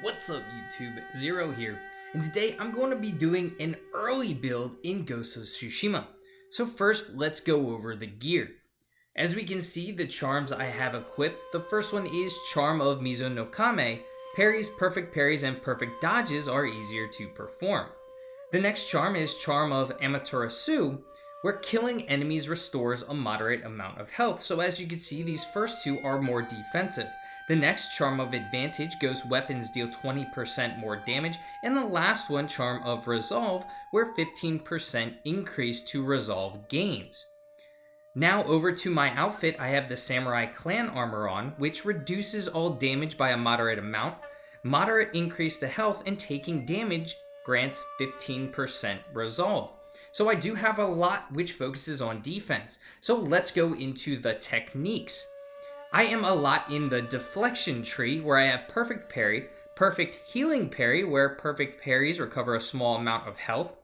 What's up YouTube, Zero here, and today I'm going to be doing an early build in Ghost of Tsushima. So first, let's go over the gear. As we can see, the charms I have equipped, the first one is Charm of Mizu-No-Kami. Parries, perfect parries, and perfect dodges are easier to perform. The next charm is Charm of Amaterasu, where killing enemies restores a moderate amount of health. So as you can see, these first two are more defensive. The next, Charm of Advantage, ghost weapons deal 20% more damage, and the last one, Charm of Resolve, where 15% increase to resolve gains. Now over to my outfit, I have the Samurai Clan armor on, which reduces all damage by a moderate amount, moderate increase to health, and taking damage grants 15% resolve. So I do have a lot which focuses on defense. So let's go into the techniques. I am a lot in the deflection tree, where I have perfect parry, perfect healing parry, where perfect parries recover a small amount of health.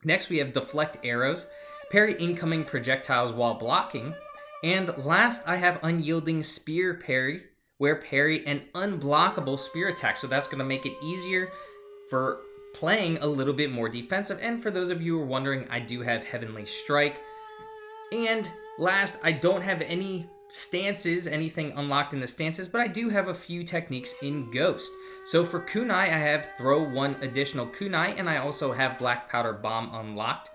Next we have deflect arrows, parry incoming projectiles while blocking, and last I have unyielding spear parry, where parry an unblockable spear attack, so that's going to make it easier for playing a little bit more defensive. And for those of you who are wondering, I do have Heavenly Strike. And last, I don't have any stances, anything unlocked in the stances, but I do have a few techniques in Ghost. So for kunai, I have throw one additional kunai, and I also have black powder bomb unlocked.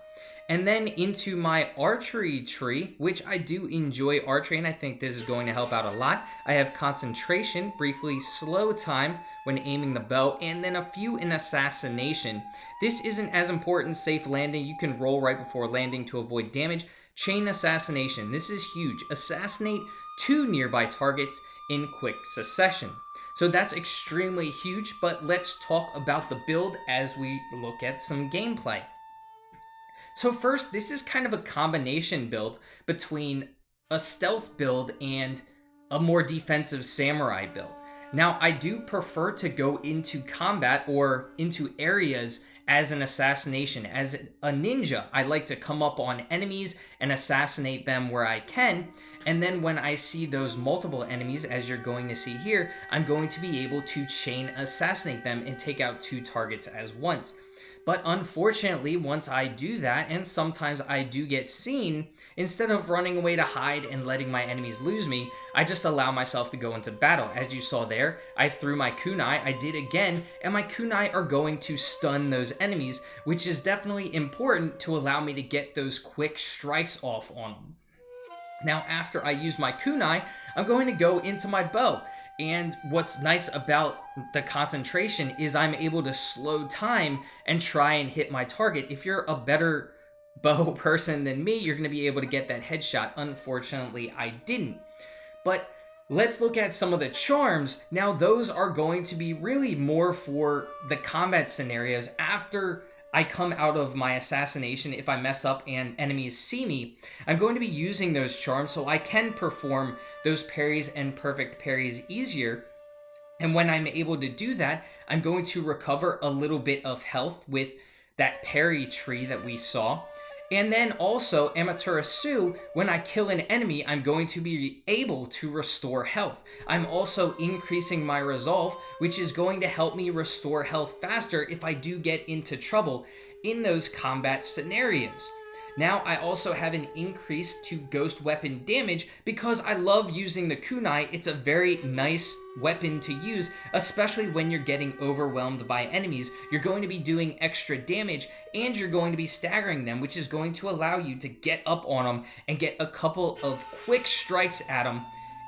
And then into my archery tree, which I do enjoy archery, and I think this is going to help out a lot. I have concentration, briefly slow time when aiming the bow, and then a few in assassination. This isn't as important. Safe landing, you can roll right before landing to avoid damage. Chain assassination, this is huge. Assassinate 2 nearby targets in quick succession. So that's extremely huge, but let's talk about the build as we look at some gameplay. So first, this is kind of a combination build between a stealth build and a more defensive samurai build. Now, I do prefer to go into combat or into areas as an assassination. As a ninja, I like to come up on enemies and assassinate them where I can. And then when I see those multiple enemies, as you're going to see here, I'm going to be able to chain assassinate them and take out 2 targets as once. But unfortunately, once I do that, and sometimes I do get seen, instead of running away to hide and letting my enemies lose me, I just allow myself to go into battle. As you saw there, I threw my kunai, I did again, and my kunai are going to stun those enemies, which is definitely important to allow me to get those quick strikes off on them. Now, after I use my kunai, I'm going to go into my bow. And what's nice about the concentration is I'm able to slow time and try and hit my target. If you're a better bow person than me, you're going to be able to get that headshot. Unfortunately, I didn't. But let's look at some of the charms. Now, those are going to be really more for the combat scenarios after I come out of my assassination. If I mess up and enemies see me, I'm going to be using those charms so I can perform those parries and perfect parries easier. And when I'm able to do that, I'm going to recover a little bit of health with that parry tree that we saw. And then also, Amaterasu, when I kill an enemy, I'm going to be able to restore health. I'm also increasing my resolve, which is going to help me restore health faster if I do get into trouble in those combat scenarios. Now, I also have an increase to ghost weapon damage because I love using the kunai. It's a very nice weapon to use, especially when you're getting overwhelmed by enemies. You're going to be doing extra damage and you're going to be staggering them, which is going to allow you to get up on them and get a couple of quick strikes at them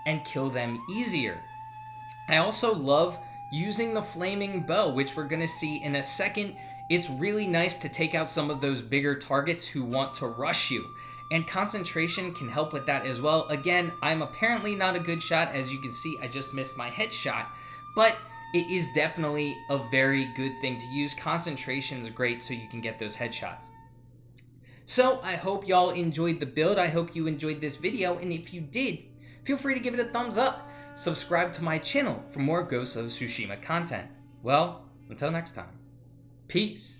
and kill them easier. I also love using the flaming bow, which we're going to see in a second. It's really nice to take out some of those bigger targets who want to rush you. And concentration can help with that as well. Again, I'm apparently not a good shot. As you can see, I just missed my headshot. But it is definitely a very good thing to use. Concentration is great so you can get those headshots. So I hope y'all enjoyed the build. I hope you enjoyed this video. And if you did, feel free to give it a thumbs up. Subscribe to my channel for more Ghost of Tsushima content. Well, until next time. Peace.